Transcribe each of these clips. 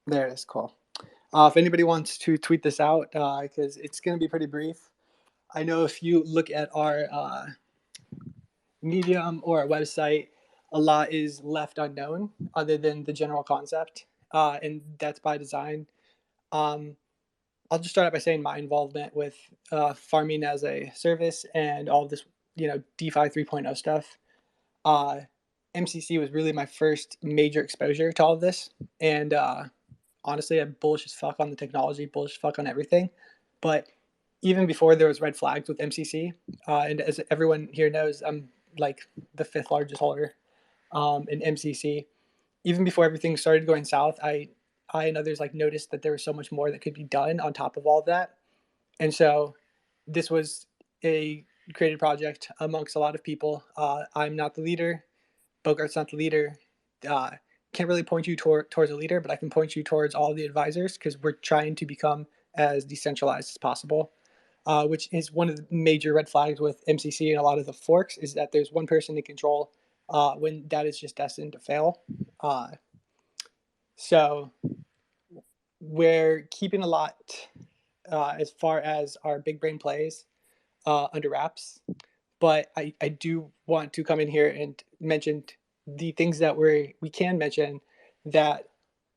There it is. Cool. If anybody wants to tweet this out, because it's going to be pretty brief. I know if you look at our Medium or our website, a lot is left unknown other than the general concept, and that's by design. Um, I'll just start out by saying my involvement with farming as a service and all of this, DeFi 3.0 stuff. Uh, MCC was really my first major exposure to all of this, and honestly, I'm bullish as fuck on the technology, bullish as fuck on everything. But even before there was red flags with MCC, and as everyone here knows, I'm like the fifth largest holder in MCC. Even before everything started going south, I and others like noticed that there was so much more that could be done on top of all of that. And so this was a created project amongst a lot of people. I'm not the leader. Bogart's not the leader. Uh, can't really point you towards a leader, but I can point you towards all the advisors because we're trying to become as decentralized as possible. Which is one of the major red flags with MCC and a lot of the forks is that there's one person in control when that is just destined to fail. Uh, so we're keeping a lot as far as our big brain plays under wraps. But I do want to come in here and mention the things that we can mention that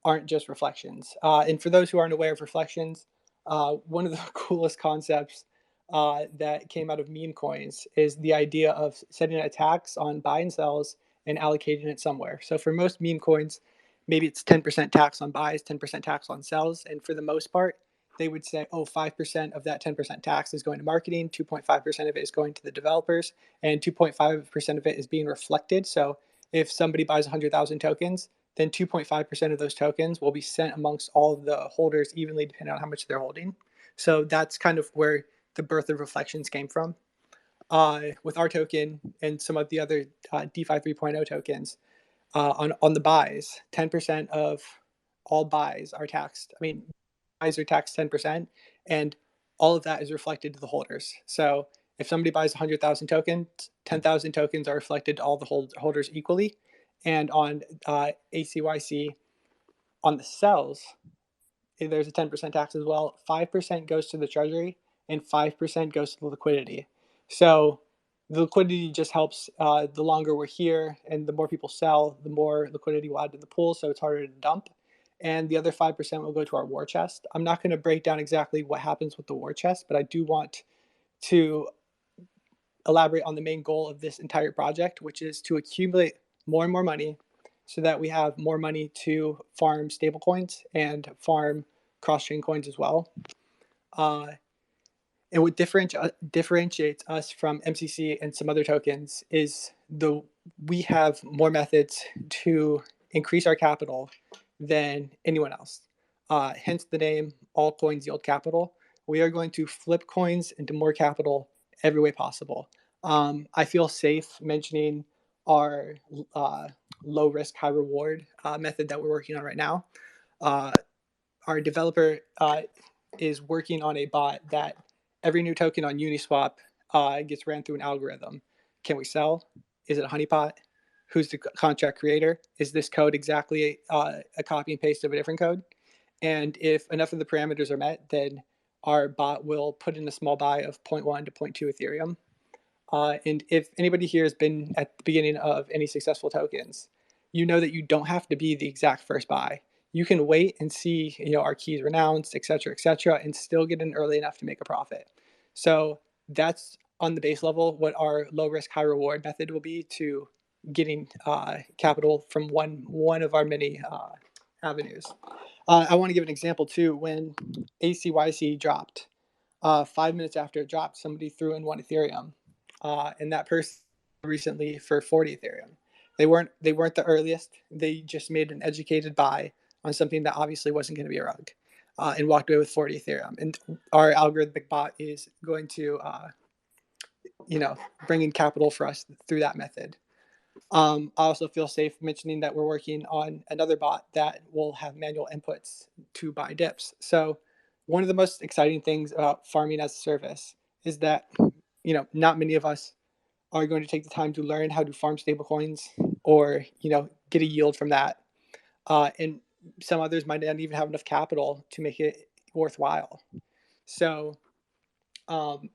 aren't just reflections. And for those who aren't aware of reflections, one of the coolest concepts that came out of meme coins is the idea of setting a tax on buy and sells and allocating it somewhere. So for most meme coins, maybe it's 10% tax on buys, 10% tax on sells. And for the most part, they would say, oh, 5% of that 10% tax is going to marketing, 2.5% of it is going to the developers, and 2.5% of it is being reflected. So if somebody buys 100,000 tokens, then 2.5% of those tokens will be sent amongst all of the holders evenly, depending on how much they're holding. So that's kind of where the birth of reflections came from. With our token and some of the other DeFi 3.0 tokens, on the buys, 10% of all buys are taxed. I mean, buys are taxed 10%, and all of that is reflected to the holders. So if somebody buys 100,000 tokens, 10,000 tokens are reflected to all the holders equally. And on ACYC, on the sells, there's a 10% tax as well. 5% goes to the treasury, and 5% goes to the liquidity. So the liquidity just helps the longer we're here and the more people sell, the more liquidity will add to the pool, so it's harder to dump. And the other 5% will go to our war chest. I'm not going to break down exactly what happens with the war chest, but I do want to elaborate on the main goal of this entire project, which is to accumulate more and more money so that we have more money to farm stablecoins and farm cross-chain coins as well. Uh, and what differentiates us from MCC and some other tokens is we have more methods to increase our capital than anyone else. Hence the name All Coins Yield Capital. We are going to flip coins into more capital every way possible. I feel safe mentioning our low risk, high reward method that we're working on right now. Our developer is working on a bot that every new token on Uniswap gets ran through an algorithm. Can we sell? Is it a honeypot? Who's the contract creator? Is this code exactly a copy and paste of a different code? And if enough of the parameters are met, then our bot will put in a small buy of 0.1 to 0.2 Ethereum. And if anybody here has been at the beginning of any successful tokens, you know that you don't have to be the exact first buy. You can wait and see, our keys renounced, et cetera, and still get in early enough to make a profit. So that's on the base level what our low risk, high reward method will be to getting capital from one of our many avenues. I want to give an example too. When ACYC dropped, 5 minutes after it dropped, somebody threw in 1 Ethereum, and that person recently for 40 Ethereum. They weren't the earliest. They just made an educated buy on something that obviously wasn't going to be a rug, and walked away with 40 Ethereum. And our algorithmic bot is going to, bring in capital for us through that method. I also feel safe mentioning that we're working on another bot that will have manual inputs to buy dips. So one of the most exciting things about farming as a service is that, not many of us are going to take the time to learn how to farm stablecoins or, get a yield from that. And some others might not even have enough capital to make it worthwhile. So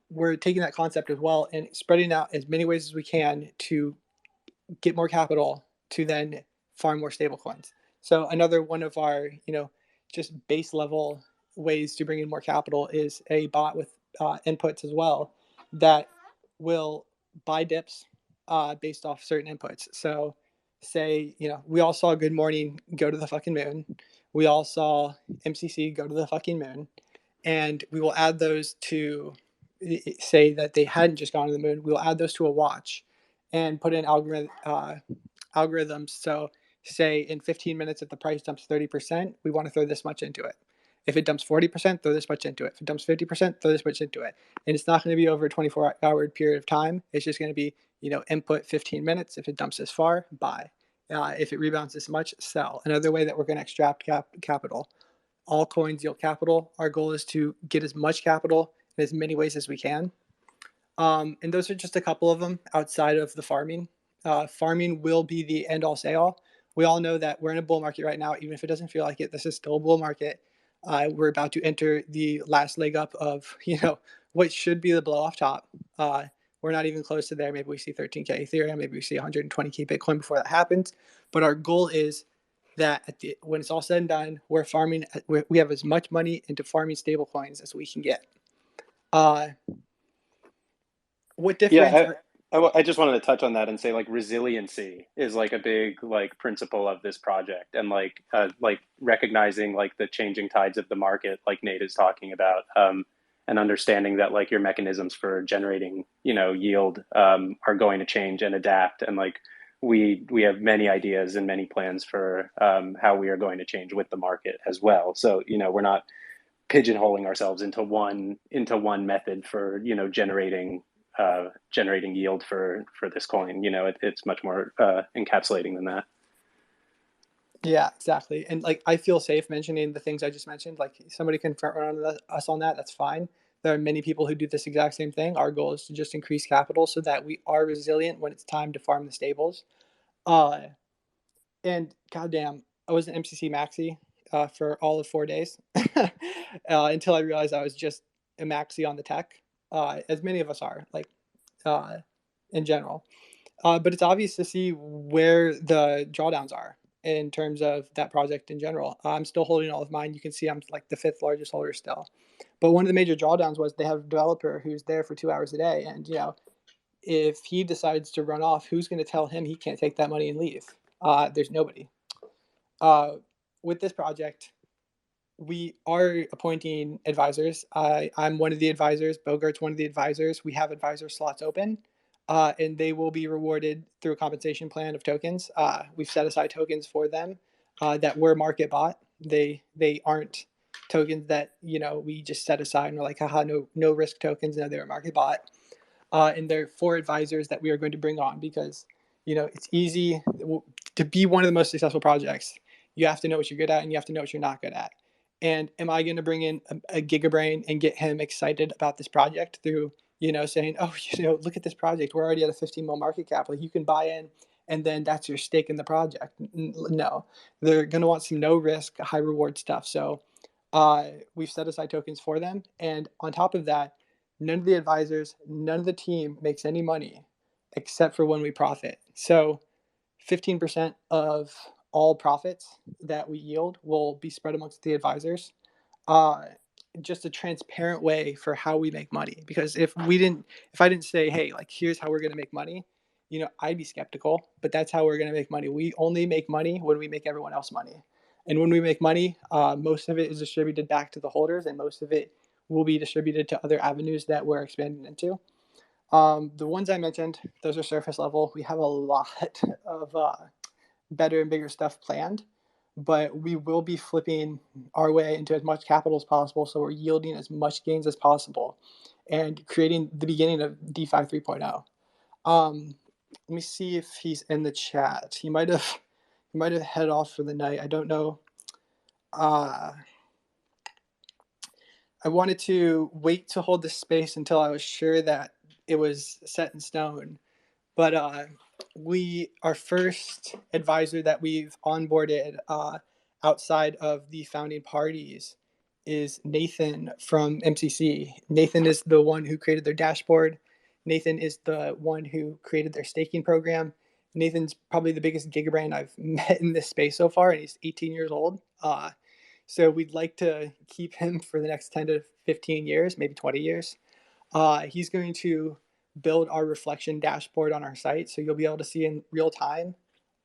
we're taking that concept as well and spreading out as many ways as we can to get more capital to then farm more stable coins. So another one of our, just base level ways to bring in more capital is a bot with inputs as well that will buy dips based off certain inputs. So say, we all saw Good Morning go to the fucking moon. We all saw MCC go to the fucking moon. And we will add those to say that they hadn't just gone to the moon. We'll add those to a watch and put in algorithms. So say in 15 minutes, if the price dumps 30%, we want to throw this much into it. If it dumps 40%, throw this much into it. If it dumps 50%, throw this much into it. And it's not going to be over a 24-hour period of time. It's just going to be, input 15 minutes. If it dumps this far, buy. If it rebounds this much, sell. Another way that we're going to extract capital. All coins yield capital. Our goal is to get as much capital in as many ways as we can. And those are just a couple of them outside of the farming. Farming will be the end all say all. We all know that we're in a bull market right now, even if it doesn't feel like it. This is still a bull market. We're about to enter the last leg up of, what should be the blow off top. We're not even close to there. Maybe we see 13K Ethereum, maybe we see 120K Bitcoin before that happens. But our goal is that when it's all said and done, we're farming. We have as much money into farming stable coins as we can get. What difference? Yeah, I just wanted to touch on that and say like resiliency is like a big like principle of this project, and like recognizing like the changing tides of the market, like Nate is talking about, and understanding that like your mechanisms for generating yield are going to change and adapt, and like we have many ideas and many plans for how we are going to change with the market as well. So we're not pigeonholing ourselves into one method for generating yield for this coin. It's much more encapsulating than that. Yeah, exactly. And like, I feel safe mentioning the things I just mentioned. Like, somebody can front run us on that. That's fine. There are many people who do this exact same thing. Our goal is to just increase capital so that we are resilient when it's time to farm the stables. Uh, and goddamn, I was an MCC maxi for all of 4 days until I realized I was just a maxi on the tech, as many of us are, like, uh, in general. But it's obvious to see where the drawdowns are in terms of that project in general. I'm still holding all of mine. You can see I'm like the fifth largest holder still. But one of the major drawdowns was they have a developer who's there for 2 hours a day. And, if he decides to run off, who's going to tell him he can't take that money and leave? There's nobody. Uh, with this project, we are appointing advisors. I'm one of the advisors. Bogart's one of the advisors. We have advisor slots open, and they will be rewarded through a compensation plan of tokens. We've set aside tokens for them that were market bought. They aren't tokens that we just set aside and we're like, haha, no risk tokens. No, they're market bought. And they're 4 advisors that we are going to bring on because it's easy to be one of the most successful projects. You have to know what you're good at and you have to know what you're not good at. And am I going to bring in a gigabrain and get him excited about this project through saying, oh, look at this project, we're already at a 15 mil market cap, like you can buy in and then that's your stake in the project? No, they're going to want some no risk high reward stuff. So we've set aside tokens for them, and on top of that, none of the advisors, none of the team makes any money except for when we profit. So 15% of all profits that we yield will be spread amongst the advisors. Uh, just a transparent way for how we make money. Because if I didn't say, hey, like, here's how we're going to make money, I'd be skeptical, but that's how we're going to make money. We only make money when we make everyone else money. And when we make money, most of it is distributed back to the holders, and most of it will be distributed to other avenues that we're expanding into. The ones I mentioned, those are surface level. We have a lot of better and bigger stuff planned, but we will be flipping our way into as much capital as possible. So we're yielding as much gains as possible and creating the beginning of DeFi 3.0. Let me see if he's in the chat. He might have head off for the night. I don't know. I wanted to wait to hold this space until I was sure that it was set in stone. But our first advisor that we've onboarded outside of the founding parties is Nathan from MCC. Nathan is the one who created their dashboard. Nathan is the one who created their staking program. Nathan's probably the biggest gigabrain I've met in this space so far, and he's 18 years old. So we'd like to keep him for the next 10 to 15 years, maybe 20 years. He's going to build our reflection dashboard on our site. So you'll be able to see in real time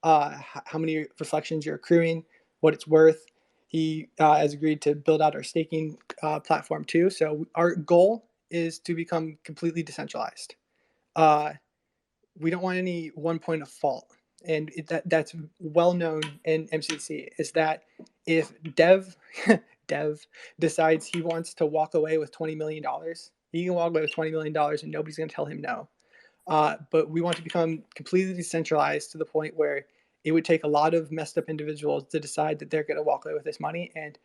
how many reflections you're accruing, what it's worth. He has agreed to build out our staking platform too. So our goal is to become completely decentralized. Uh, we don't want any one point of fault. And that's well known in MCC is that if Dev decides he wants to walk away with $20 million, he can walk away with $20 million and nobody's going to tell him no. But we want to become completely decentralized to the point where it would take a lot of messed up individuals to decide that they're going to walk away with this money. And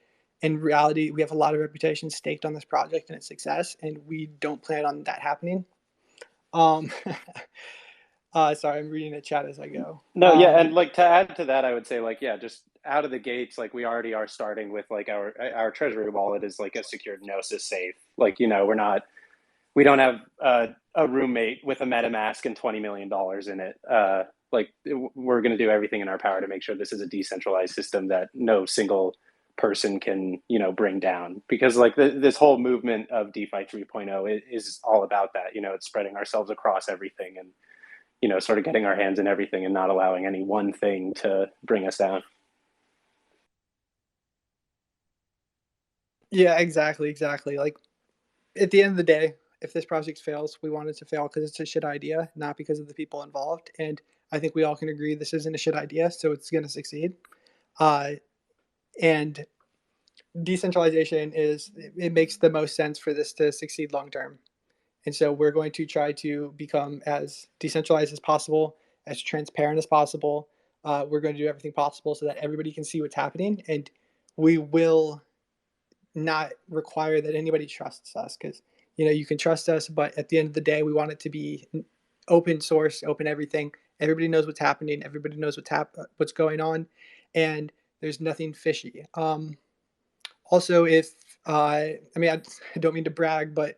in reality, we have a lot of reputation staked on this project and its success, and we don't plan on that happening. Um, sorry, I'm reading the chat as I go. No, yeah, and like to add to that, I would say like yeah, just out of the gates, like we already are starting with like our treasury wallet is like a secured Gnosis safe. Like we don't have a roommate with a MetaMask and $20 million in it. Like we're going to do everything in our power to make sure this is a decentralized system that no single person can bring down, because like this whole movement of DeFi 3.0 is all about that. It's spreading ourselves across everything and sort of getting our hands in everything and not allowing any one thing to bring us down. Yeah, exactly. Like at the end of the day, if this project fails, we want it to fail because it's a shit idea, not because of the people involved. And I think we all can agree this isn't a shit idea, so it's going to succeed. Uh, and decentralization it makes the most sense for this to succeed long term. And so we're going to try to become as decentralized as possible, as transparent as possible. We're going to do everything possible so that everybody can see what's happening, and we will not require that anybody trusts us, because you can trust us, but at the end of the day, we want it to be open source, open everything. Everybody knows what's happening. Everybody knows what's going on, and there's nothing fishy. Also, if I don't mean to brag, but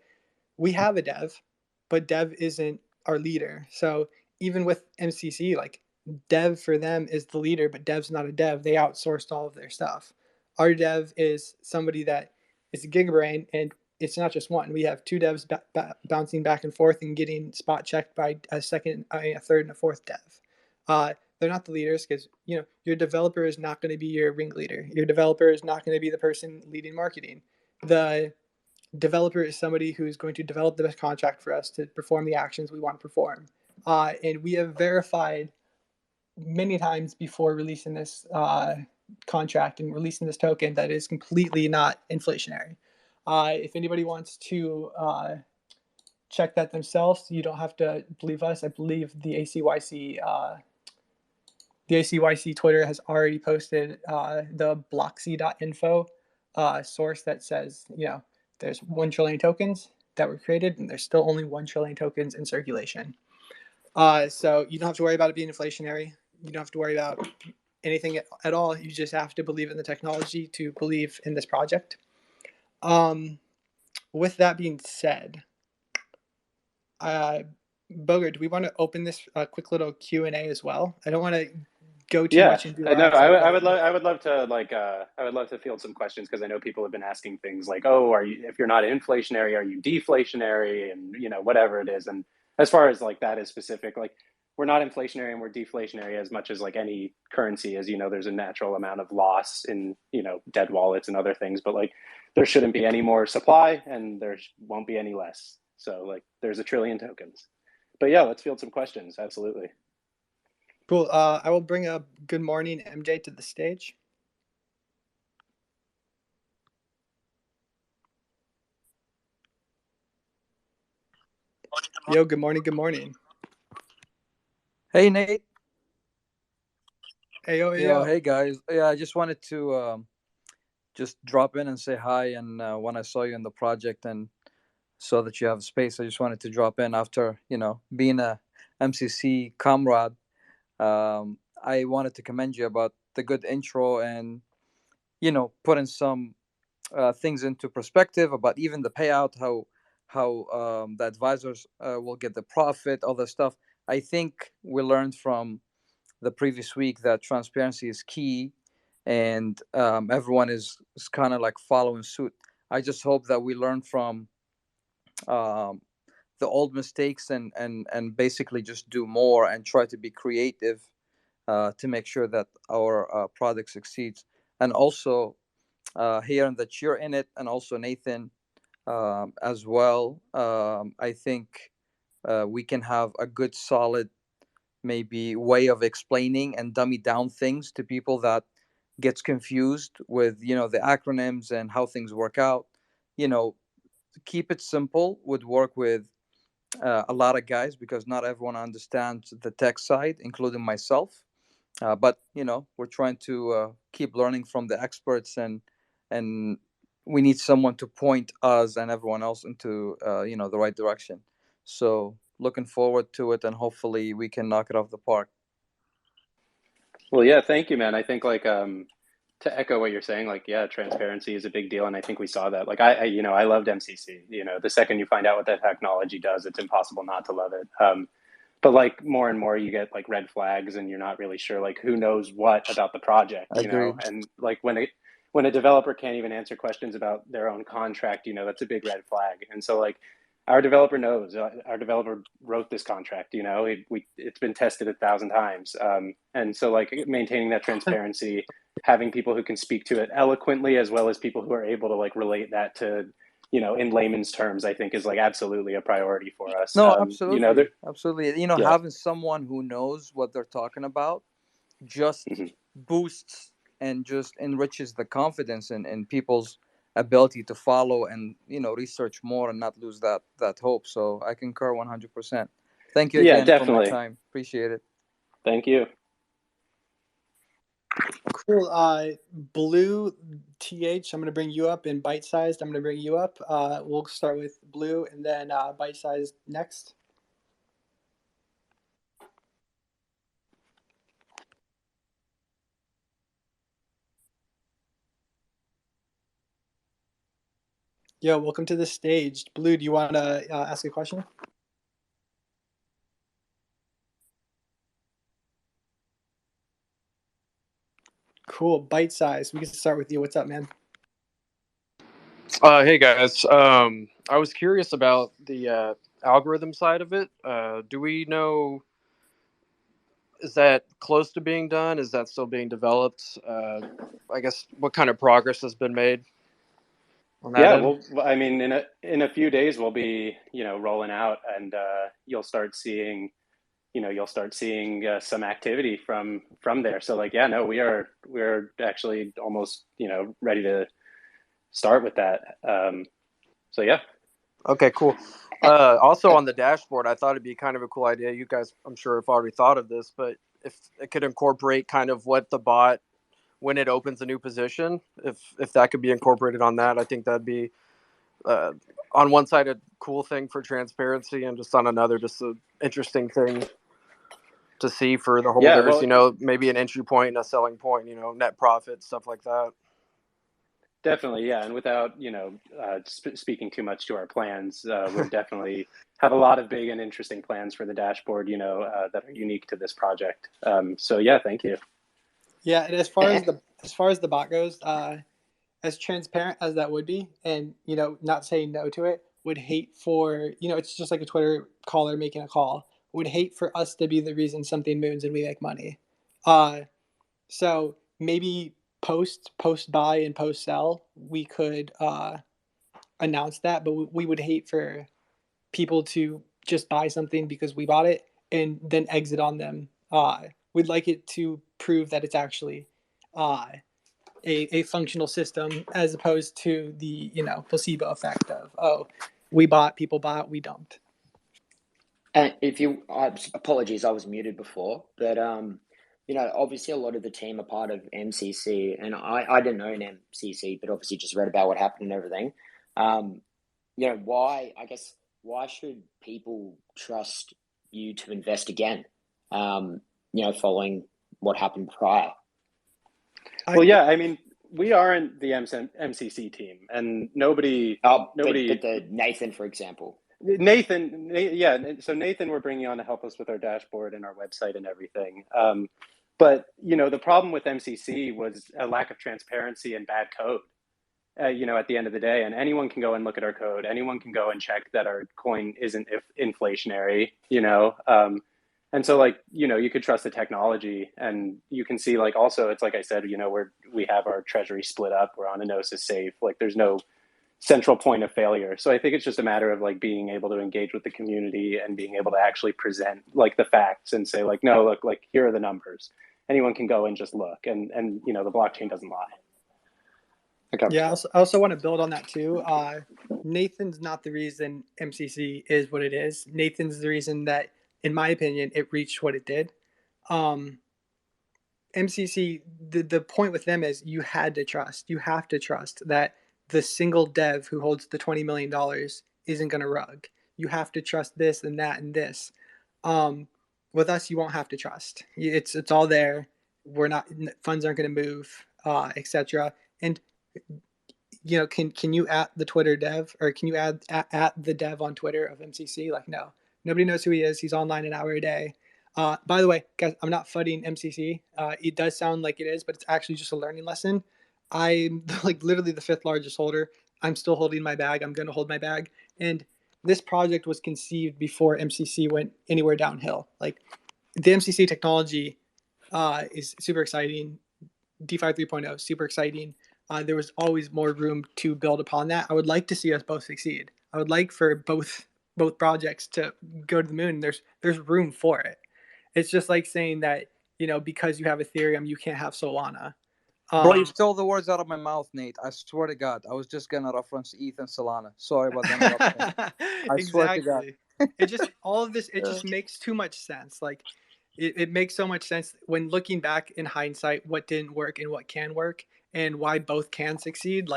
we have a dev, but dev isn't our leader. So even with MCC, like dev for them is the leader, but dev's not a dev. They outsourced all of their stuff. Our dev is somebody that is a gigabrain, and it's not just one. We have two devs bouncing back and forth and getting spot checked by a third, and a fourth dev. They're not the leaders because your developer is not going to be your ringleader. Your developer is not going to be the person leading marketing. The developer is somebody who's going to develop the best contract for us to perform the actions we want to perform. And we have verified many times before releasing this contract and releasing this token that is completely not inflationary. If anybody wants to check that themselves, you don't have to believe us. I believe the ACYC Twitter has already posted the blocksy.info source that says, there's 1 trillion tokens that were created, and there's still only 1 trillion tokens in circulation. So you don't have to worry about it being inflationary. You don't have to worry about anything at all. You just have to believe in the technology to believe in this project. With that being said, Bogart, do we want to open this quick little Q&A as well? I don't want to go too Yeah, much into I our know. actual program. I would love to I would love to field some questions because I know people have been asking things like, oh, if you're not inflationary, are you deflationary, and whatever it is. And as far as like that is specific, like we're not inflationary and we're deflationary as much as like any currency is. There's a natural amount of loss in dead wallets and other things, but like there shouldn't be any more supply and there won't be any less. So like there's a trillion tokens. But yeah, let's field some questions. Absolutely. Cool. I will bring up Good Morning MJ to the stage. Yo, good morning. Good morning. Hey, Nate. Hey, yo, hey, Yo, yo. hey guys. Yeah, I just wanted to just drop in and say hi. And when I saw you in the project and saw that you have space, I just wanted to drop in after being a MCC comrade. I wanted to commend you about the good intro and putting some things into perspective about even the payout, how the advisors will get the profit, all that stuff. I think we learned from the previous week that transparency is key, and everyone is kind of like following suit. I just hope that we learn from um, the old mistakes and basically just do more and try to be creative to make sure that our product succeeds. And also hearing that you're in it, and also Nathan as well, I think we can have a good solid maybe way of explaining and dummy down things to people that gets confused with the acronyms and how things work out. you know Keep it simple would work with a lot of guys, because not everyone understands the tech side, including myself. But we're trying to keep learning from the experts, and we need someone to point us and everyone else into the right direction. So looking forward to it, and hopefully we can knock it off the park. Well, yeah, thank you, man. I think like to echo what you're saying, like yeah, transparency is a big deal, and I think we saw that. Like I loved MCC. The second you find out what that technology does, it's impossible not to love it. But like more and more, you get like red flags, and you're not really sure like who knows what about the project, Agreed. and like when a developer can't even answer questions about their own contract, that's a big red flag. And so like our developer knows, our developer wrote this contract, it's been tested 1,000 times. And so like maintaining that transparency, having people who can speak to it eloquently, as well as people who are able to like relate that to, in layman's terms, I think is like absolutely a priority for us. No, absolutely, absolutely. Yeah. Having someone who knows what they're talking about just Mhm. boosts and just enriches the confidence in people's ability to follow and research more and not lose that hope. So I concur 100%. Thank you Yeah, again for my definitely. time. Appreciate it. Thank you. Cool. Blue TH, I'm going to bring you up, and Bite Sized, I'm going to bring you up. We'll start with Blue and then Bite Sized next. Yo, welcome to the stage. Blue, do you want to ask a question? Cool. Bite Size, we can start with you. What's up, man? Hey guys, I was curious about the algorithm side of it. Do we know, is that close to being done? Is that still being developed? I guess what kind of progress has been made on that Yeah, end? well, I mean, in a few days we'll be, rolling out, and you'll start seeing some activity from there. So like, yeah, no, we're actually almost, ready to start with that. So yeah. Okay, cool. Also on the dashboard, I thought it'd be kind of a cool idea. You guys, I'm sure, have already thought of this, but if it could incorporate kind of what the bot, when it opens a new position, if that could be incorporated on that, I think that'd be uh, on one side a cool thing for transparency, and just on another just an interesting thing to see for the Yeah, holders. well, Maybe an entry point and a selling point. Net profit, stuff like that. definitely, yeah. And without, speaking too much to our plans, we're definitely have a lot of big and interesting plans for the dashboard, that are unique to this project. So yeah, thank you. Yeah, and as far as the bot goes, as transparent as that would be, and not saying no to it, would hate for it's just like a Twitter caller making a call. Would hate for us to be the reason something moons and we make money. So maybe post buy and post sell, we could announce that, but we would hate for people to just buy something because we bought it and then exit on them. We'd like it to prove that it's actually uh, a functional system, as opposed to the placebo effect of, oh, we bought, people bought, we don't. And apologies, I was muted before, but obviously a lot of the team are part of MCC, and I didn't own MCC, but obviously just read about what happened and everything. Why should people trust you to invest again? Following what happened prior. Well, yeah, I mean, we aren't the MCC team, and nobody. But the Nathan, for example. Nathan, yeah. So Nathan, we're bringing on to help us with our dashboard and our website and everything. But the problem with MCC was a lack of transparency and bad code. At the end of the day, and anyone can go and look at our code. Anyone can go and check that our coin isn't inflationary. And so you could trust the technology, and you can see also it's like I said, we have our treasury split up. We're on a Gnosis safe. There's no central point of failure. So I think it's just a matter of being able to engage with the community and being able to actually present the facts and say no, look, here are the numbers. Anyone can go and just look, and the blockchain doesn't lie. Okay. Yeah, I also want to build on that too. Nathan's not the reason MCC is what it is. Nathan's the reason that, in my opinion, it reached what it did. MCC, the point with them is you have to trust that the single dev who holds the $20 million isn't going to rug. You have to trust this and that and this. With us, you won't have to trust. It's all there. Funds aren't going to move, etc. And can you at the Twitter dev, or can you add at the dev on Twitter of MCC? No, nobody knows who he is. He's online an hour a day. By the way, guys, I'm not fudding MCC. It does sound like it is, but it's actually just a learning lesson. I'm literally the 5th largest holder. I'm still holding my bag. I'm going to hold my bag. And this project was conceived before MCC went anywhere downhill. The MCC technology is super exciting. DeFi 3.0, super exciting. There was always more room to build upon that. I would like to see us both succeed. I would like for both projects to go to the moon. There's room for it. It's just like saying that, because you have Ethereum, you can't have Solana. Bro, you stole the words out of my mouth, Nate. I swear to God. I was just going to reference ETH and Solana. Sorry about that. I swear to God. It just, all of this, it just makes too much sense. It makes so much sense when looking back in hindsight, what didn't work and what can work, and why both can succeed.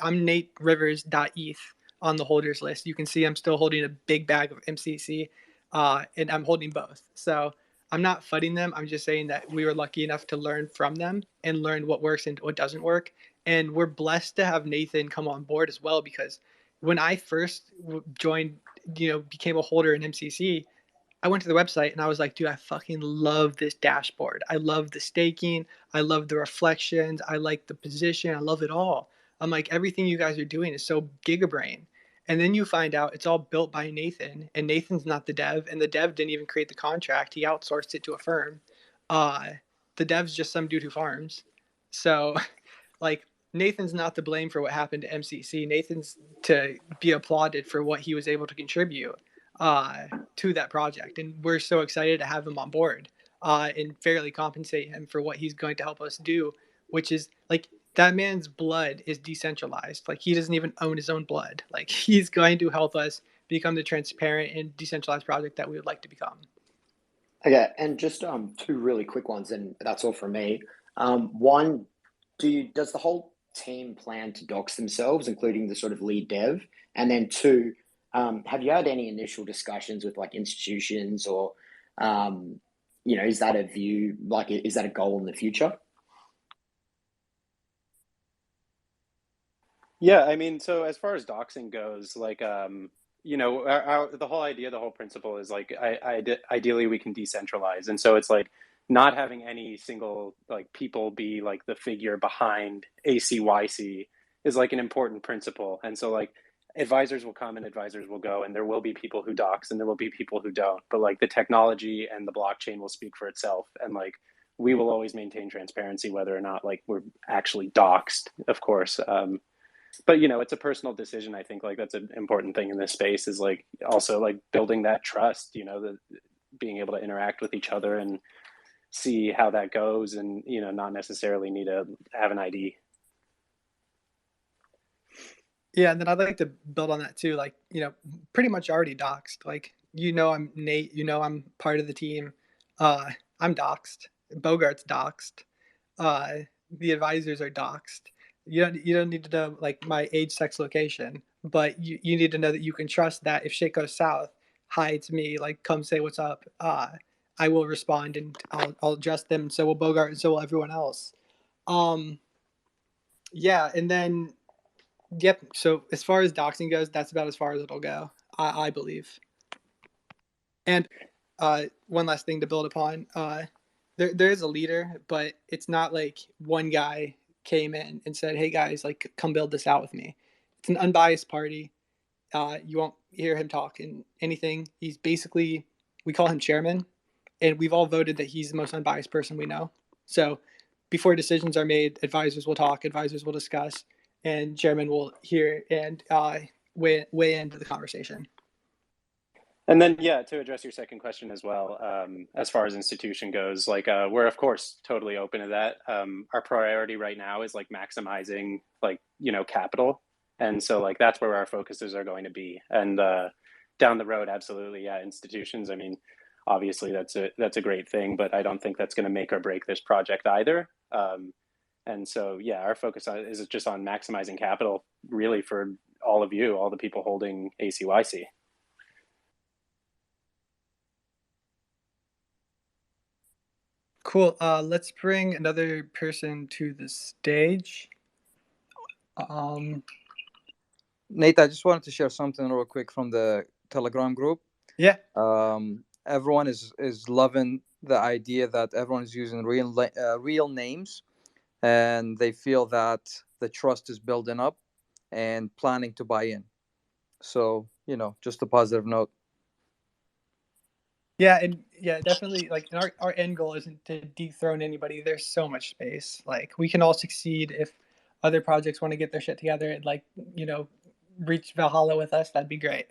I'm Nate Rivers.eth on the holders list. You can see I'm still holding a big bag of MCC, and I'm holding both. So I'm not fudding them. I'm just saying that we were lucky enough to learn from them and learn what works and what doesn't work. And we're blessed to have Nathan come on board as well, because when I first joined, became a holder in MCC, I went to the website and I was like, dude, I fucking love this dashboard. I love the staking. I love the reflections. I like the position. I love it all. I'm like, everything you guys are doing is so gigabrain. And then you find out it's all built by Nathan, and Nathan's not the dev, and the dev didn't even create the contract. He outsourced it to a firm. The dev's just some dude who farms. So Nathan's not to blame for what happened to MCC. Nathan's to be applauded for what he was able to contribute to that project, and we're so excited to have him on board and fairly compensate him for what he's going to help us do, which is that man's blood is decentralized. He doesn't even own his own blood. He's going to help us become the transparent and decentralized project that we would like to become. Okay, and just 2 really quick ones, and that's all from me. One, does the whole team plan to dox themselves, including the sort of lead dev? And then 2, have you had any initial discussions with institutions, or is that a view, is that a goal in the future? Yeah, I mean, so as far as doxing goes, the whole idea, the whole principle is ideally we can decentralize, and so it's not having any single people be the figure behind ACYC is an important principle, and so advisors will come and advisors will go, and there will be people who dox and there will be people who don't, but the technology and the blockchain will speak for itself, and we will always maintain transparency whether or not we're actually doxed, of course. But it's a personal decision. I think that's an important thing in this space is also building that trust, being able to interact with each other and see how that goes, and not necessarily need to have an ID. Yeah, and then I'd like to build on that too. Pretty much already doxed. I'm Nate. I'm part of the team. I'm doxed. Boggart's doxed. The advisors are doxed. You don't need to know my age, sex, location, but you need to know that you can trust that if shit goes south, hi, it's me. Come say what's up. I will respond, and I'll address them. So will Boggartt, and so will everyone else. Yeah, and then yep. So as far as doxing goes, that's about as far as it'll go, I believe. And one last thing to build upon. There is a leader, but it's not like one guy came in and said, "Hey guys, like come build this out with me." It's an unbiased party. You won't hear him talk in anything. He's basically, we call him chairman, and we've all voted that he's the most unbiased person we know. So before decisions are made, advisors will talk, advisors will discuss, and chairman will hear and weigh into the conversation. And then, yeah, to address your second question as well, as far as institution goes, like we're of course totally open to that. Our priority right now is like maximizing like capital, and so like that's where our focuses are going to be. And down the road, absolutely, yeah, institutions. I mean, obviously that's a great thing, but I don't think that's going to make or break this project either. And so, yeah, our focus is just on maximizing capital, really, for all of you, all the people holding ACYC. Cool. Let's bring another person to the stage. Nate, I just wanted to share something real quick from the Telegram group. Yeah. Everyone is loving the idea that everyone is using real names, and they feel that the trust is building up and planning to buy in. So, just a positive note. Yeah, and yeah, definitely. Like, our end goal isn't to dethrone anybody. There's so much space. Like, we can all succeed if other projects want to get their shit together and like reach Valhalla with us. That'd be great.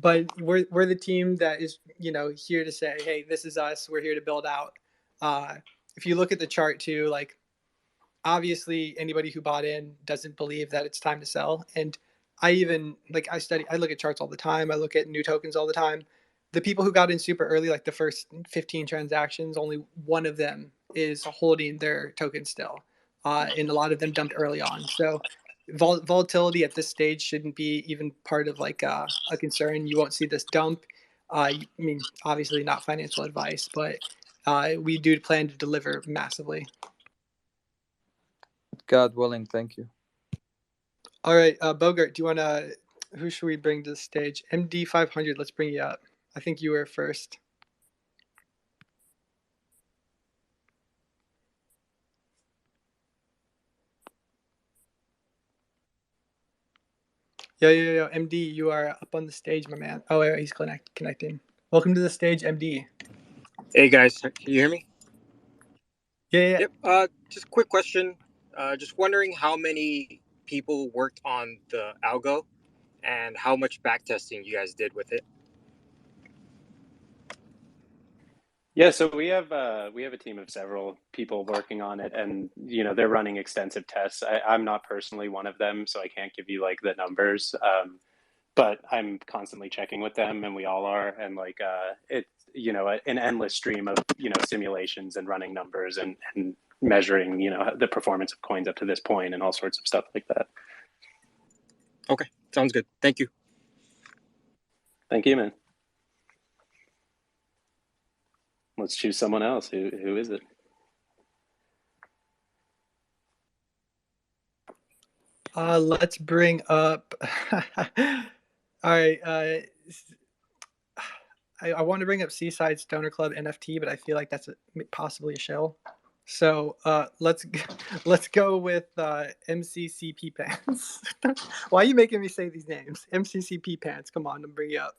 But we're the team that is here to say, hey, this is us. We're here to build out. If you look at the chart too, like obviously anybody who bought in doesn't believe that it's time to sell. And I even I look at charts all the time. I look at new tokens all the time. The people who got in super early, like the first 15 transactions, only one of them is holding their token still. And a lot of them dumped early on. So volatility at this stage shouldn't be even part of like a concern. You won't see this dump. I mean, obviously not financial advice, but we do plan to deliver massively. God willing, thank you. All right, Boggartt, do you want to? Who should we bring to the stage? MD 500. Let's bring you up. I think you were first. Yo, MD, you are up on the stage, my man. Oh, wait, he's connecting. Welcome to the stage, MD. Hey guys, can you hear me? Yeah. Yep. Just a quick question. Just wondering how many people worked on the algo and how much backtesting you guys did with it. Yeah, so we have a team of several people working on it, and they're running extensive tests. I'm not personally one of them, so I can't give you like the numbers. But I'm constantly checking with them, and we all are, and like it's an endless stream of simulations and running numbers and measuring the performance of coins up to this point and all sorts of stuff like that. Okay, sounds good. Thank you. Thank you, man. Let's choose someone else. Who is it? Let's bring up. All right. I want to bring up Seaside Stoner Club NFT, but I feel like that's possibly a shell. So let's go with MCCP Pants. Why are you making me say these names? MCCP Pants. Come on, I'm bring you up.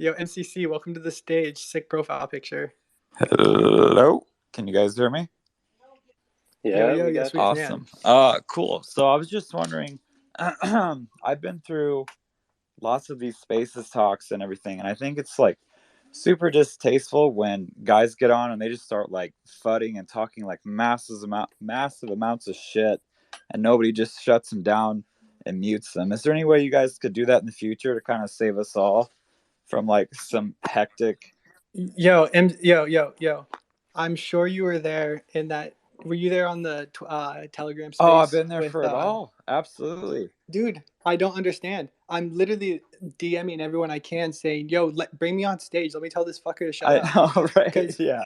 Yo, MCC, welcome to the stage. Sick profile picture. Hello, can you guys hear me? Yeah, yo, we got yes, you. Awesome. Cool. So I was just wondering, I've been through lots of these spaces talks and everything, and I think it's like super distasteful when guys get on and they just start like fudding and talking like massive amounts of shit, and nobody just shuts them down and mutes them. Is there any way you guys could do that in the future to kind of save us all from like some hectic? Yo. I'm sure you were there in that. Were you there on the Telegram space? Oh, I've been there for it all. Absolutely. Dude, I don't understand. I'm literally DMing everyone I can saying, yo, bring me on stage. Let me tell this fucker to shut I up. know, right? Because Yeah.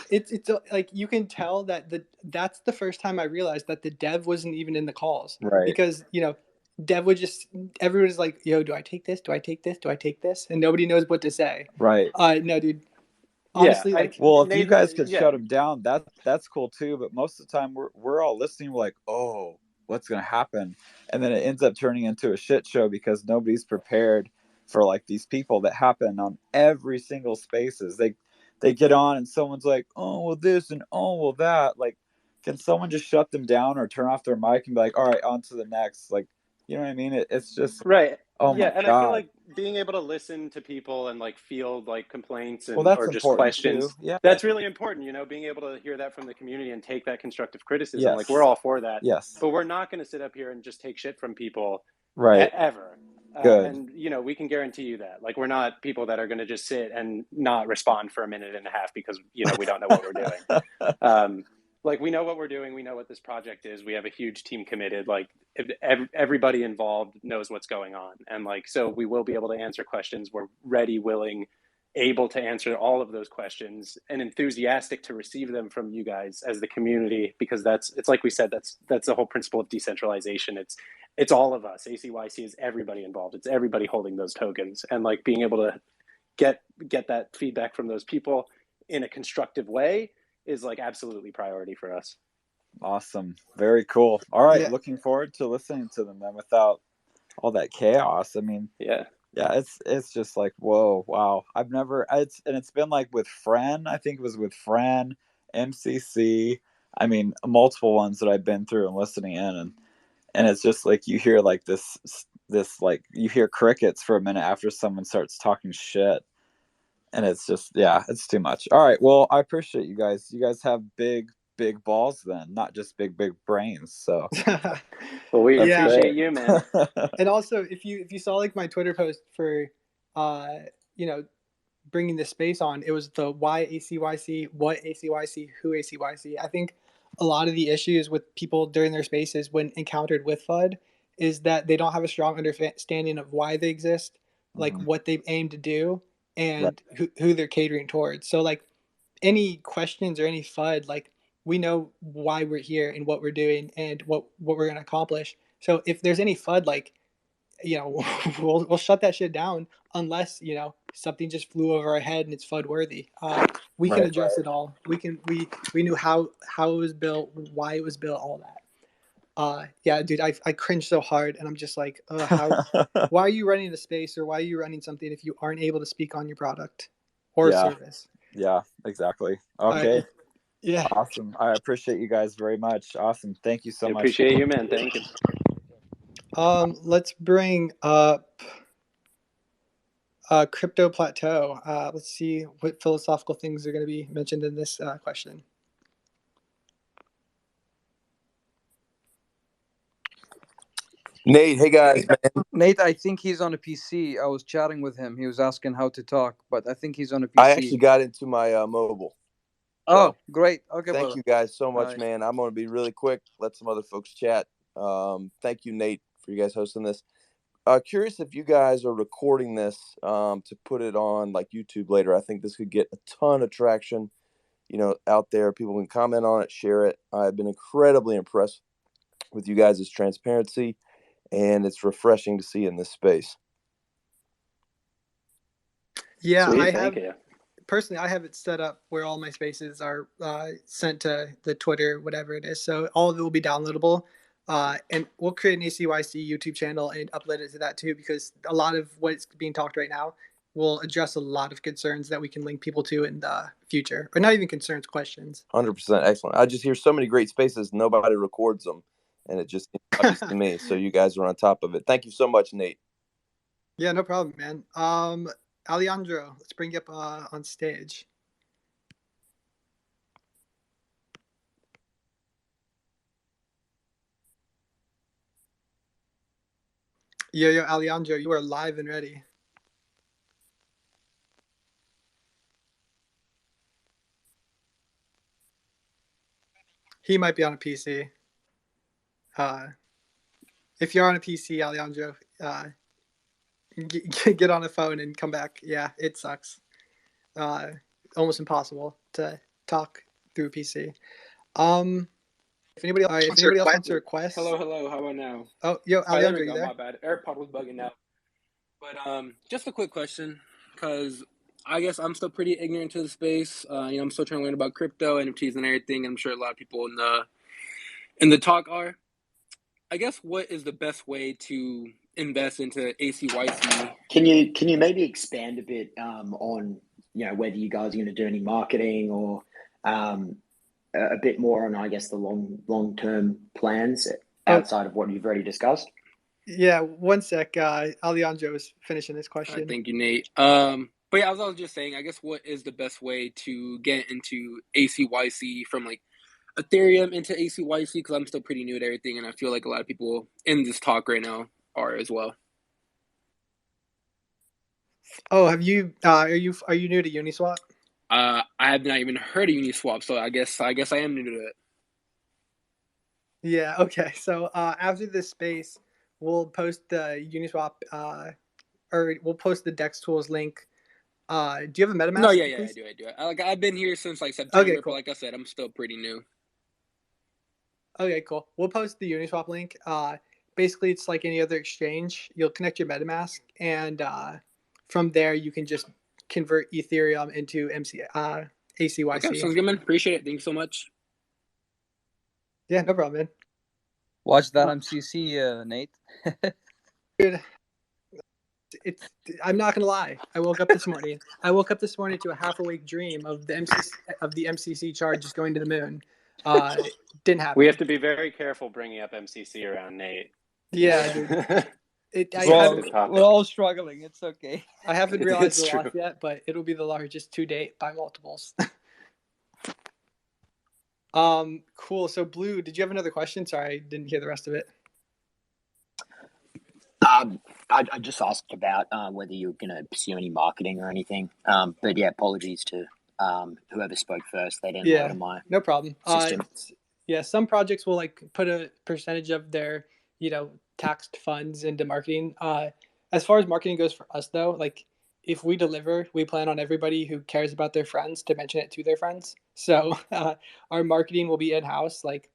it's like you can tell that that's the first time I realized that the dev wasn't even in the calls. Right. Because, dev would just, everyone's like, yo, do I take this? Do I take this? Do I take this? And nobody knows what to say. Right. No, dude. Yeah, Honestly, like, Well, if you Nate, guys could yeah, shut them down, that's cool too. But most of the time, we're all listening. We're like, oh, what's gonna happen? And then it ends up turning into a shit show because nobody's prepared for like these people that happen on every single spaces. They get on and someone's like, oh well this and oh well that. Like, can someone just shut them down or turn off their mic and be like, all right, on to the next? Like, you know what I mean? It's just, right. oh Yeah, my and I feel god. like being able to listen to people and like field like complaints Well, and that's or just important too. questions, Yeah. that's really important, being able to hear that from the community and take that constructive criticism. Like we're Yes. all for that. Yes. But we're not going to sit up here and just take shit from people Right. ever. Good. And we can guarantee you that. Like we're not people that are going to just sit and not respond for a minute and a half because we don't know what we're doing. Like we know what we're doing. We know what this project is. We have a huge team committed. Like everybody involved knows what's going on, and like so we will be able to answer questions. We're ready, willing, able to answer all of those questions, and enthusiastic to receive them from you guys as the community, because it's like we said, that's the whole principle of decentralization. It's all of us. ACYC is everybody involved. It's everybody holding those tokens, and like being able to get that feedback from those people in a constructive way is like absolutely priority for us. Awesome. Very cool. All right. yeah. Looking forward to listening to them then without all that chaos. I mean, Yeah. yeah, it's just like, whoa, wow. It's been like with Fran, I think it was with Fran, MCC. I mean, multiple ones that I've been through and listening in, and it's just like you hear like this like you hear crickets for a minute after someone starts talking shit. And it's just, yeah, it's too much. All right, well, I appreciate you guys. You guys have big balls then, not just big brains. So Well, we that's Yeah. appreciate great. you, man. And also, if you saw like my Twitter post for, uh, you know, bringing this space on, it was the why ACYC, what ACYC, who ACYC. I think a lot of the issues with people during their spaces when encountered with FUD is that they don't have a strong understanding of why they exist, like Mhm. what they aim to do, Right. and who they're catering towards. So like any questions or any FUD, like we know why we're here and what we're doing and what we're gonna accomplish. So if there's any FUD, like we'll shut that shit down unless something just flew over our head and it's FUD worthy. We can Right. address it all. We knew how it was built, why it was built, all that. Yeah, dude, I cringe so hard, and I'm just like, why are you running a space or why are you running something if you aren't able to speak on your product or Yeah. service? Yeah, exactly. Okay. Yeah. Awesome. I appreciate you guys very much. Awesome. Thank you so I much. appreciate you, man. Thank you. Let's bring up crypto plateau. Let's see what philosophical things are going to be mentioned in this question. Nate, hey guys, man. Nate, I think he's on a PC. I was chatting with him. He was asking how to talk, but I think he's on a PC. I actually got into my mobile. Oh, great. Okay, thank brother. you guys so much, Nice. man. I'm going to be really quick. Let some other folks chat. Thank you, Nate, for you guys hosting this. Curious if you guys are recording this to put it on like YouTube later. I think this could get a ton of traction, out there. People can comment on it, share it. I've been incredibly impressed with you guys' transparency, and it's refreshing to see in this space. Yeah, Sweet, I thank have you. personally, I have it set up where all my spaces are sent to the Twitter, whatever it is. So all of it will be downloadable. And we'll create an ACYC YouTube channel and upload it to that too, because a lot of what's being talked right now will address a lot of concerns that we can link people to in the future, or not even concerns, questions. 100%. Excellent. I just hear so many great spaces. Nobody records them, and it just obvious to me. So you guys are on top of it. Thank you so much, Nate. Yeah, no problem, man. Alejandro, let's bring you up on stage. Yo, Alejandro, you are live and ready. He might be on a PC. if you're on a PC, Alejandro, get on a phone and come back. Yeah, it sucks. Uh, Almost impossible to talk through PC. If anybody else wants to request, Hello. How about now? oh, yo, Oh, there we Alejandro, you go. there? My bad. AirPod was bugging out. But just a quick question, because I guess I'm still pretty ignorant to the space. I'm still trying to learn about crypto, NFTs, and everything. I'm sure a lot of people in the talk are. I guess what is the best way to invest into ACYC? Can you maybe expand a bit on whether you guys are going to do any marketing or a bit more on, I guess, the long term plans outside of what you've already discussed? Yeah, one sec. Alejandro is finishing this question. Thank you, Nate. But yeah, as I was just saying, I guess what is the best way to get into ACYC from like Ethereum into ACYC? Because I'm still pretty new to everything, and I feel like a lot of people in this talk right now are as well. Oh, are you new to Uniswap? I have not even heard of Uniswap, so I guess I am new to it. Yeah. Okay. So after this space, we'll post the Uniswap or we'll post the Dex Tools link. Do you have a MetaMask? No, yeah, I please? do. I've been here since like September, Okay, cool. but like I said, I'm still pretty new. Okay, cool. We'll post the Uniswap link. Basically, it's like any other exchange. You'll connect your MetaMask, and from there, you can just convert Ethereum into ACYC. Okay, sounds good, man. Appreciate it. Thank you so much. Yeah, no problem, man. Watch that MCC, Nate. Dude, I'm not gonna lie. I woke up this morning to a half-awake dream of the MCC chart just going to the moon. Didn't happen. We have to be very careful bringing up MCC around Nate. Yeah, dude. We're all struggling. It's okay. I haven't realized the loss yet, but it'll be the largest to date by multiples. Cool. So, Blue, did you have another question? Sorry, I didn't hear the rest of it. I just asked about whether you're going to pursue any marketing or anything. But yeah, apologies to whoever spoke first. They didn't load on my no problem. system. Yeah, some projects will like put a percentage of their taxed funds into marketing. As far as marketing goes for us though, like if we deliver, we plan on everybody who cares about their friends to mention it to their friends. So our marketing will be in-house. Like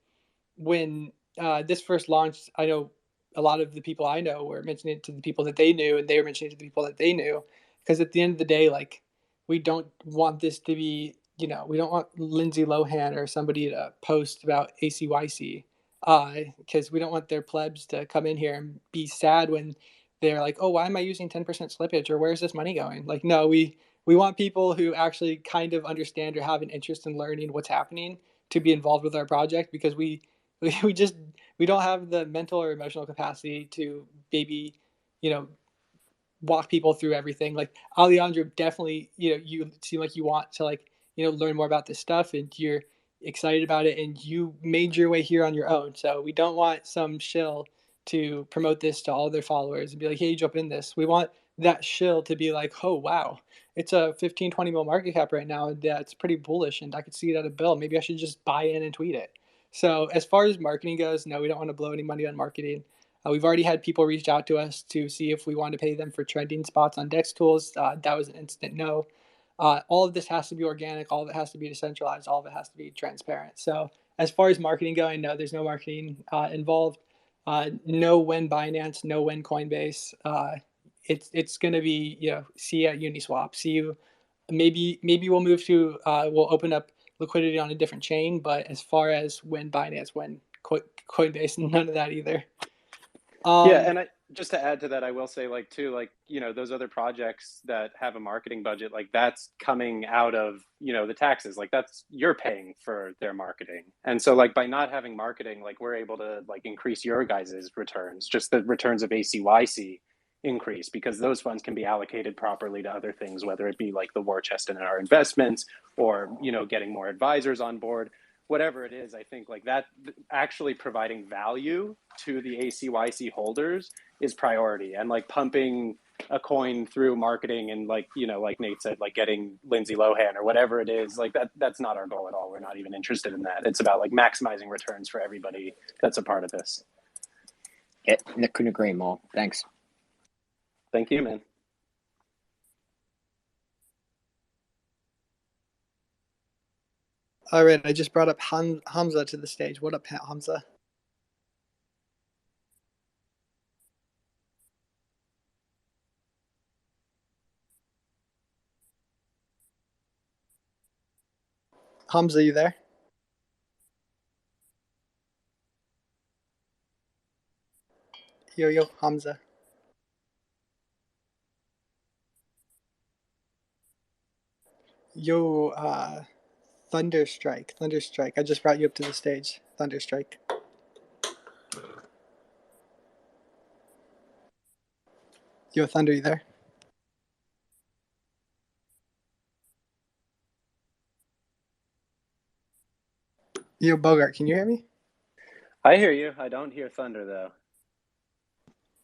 when this first launched, I know a lot of the people I know were mentioning it to the people that they knew, and they were mentioning it to the people that they knew. Because at the end of the day, like we don't want this to be, we don't want Lindsay Lohan or somebody to post about ACYC, because we don't want their plebs to come in here and be sad when they're like, oh, why am I using 10% slippage, or where's this money going? Like, no, we want people who actually kind of understand or have an interest in learning what's happening to be involved with our project, because we don't have the mental or emotional capacity to maybe, walk people through everything. Like Alejandro, definitely, you seem like you want to learn more about this stuff, and you're excited about it, and you made your way here on your own. So we don't want some shill to promote this to all their followers and be like, hey, jump in this. We want that shill to be like, oh, wow, it's a 15-20 mil market cap right now, and it's pretty bullish, and I could see it at a bill. Maybe I should just buy in and tweet it. So as far as marketing goes, no, we don't want to blow any money on marketing. We've already had people reach out to us to see if we want to pay them for trending spots on Dex Tools. That was an instant no. All of this has to be organic. All of it has to be decentralized. All of it has to be transparent. So as far as marketing going, no, there's no marketing involved. No when Binance, no when Coinbase. It's going to be, see you at Uniswap. See you. Maybe we'll move to, we'll open up liquidity on a different chain. But as far as when Binance, when Coinbase, none of that either. Yeah, and just to add to that, I will say those other projects that have a marketing budget, like that's coming out of, the taxes, like you're paying for their marketing. And so like by not having marketing, like we're able to like increase your guys' returns, just the returns of ACYC increase, because those funds can be allocated properly to other things, whether it be like the war chest in our investments or, getting more advisors on board. Whatever it is, I think like that actually providing value to the ACYC holders is priority, and like pumping a coin through marketing and like Nate said, like getting Lindsay Lohan or whatever it is, like that's not our goal at all. We're not even interested in that. It's about like maximizing returns for everybody that's a part of this. I couldn't agree more. Thanks. Thank you, man. All right, I just brought up Hamza to the stage. What up, Hamza? Hamza, you there? Yo, Hamza. Yo, Thunderstrike. I just brought you up to the stage. Thunderstrike. Yo, Thunder, you there? Yo, Boggartt, can you hear me? I hear you. I don't hear Thunder though.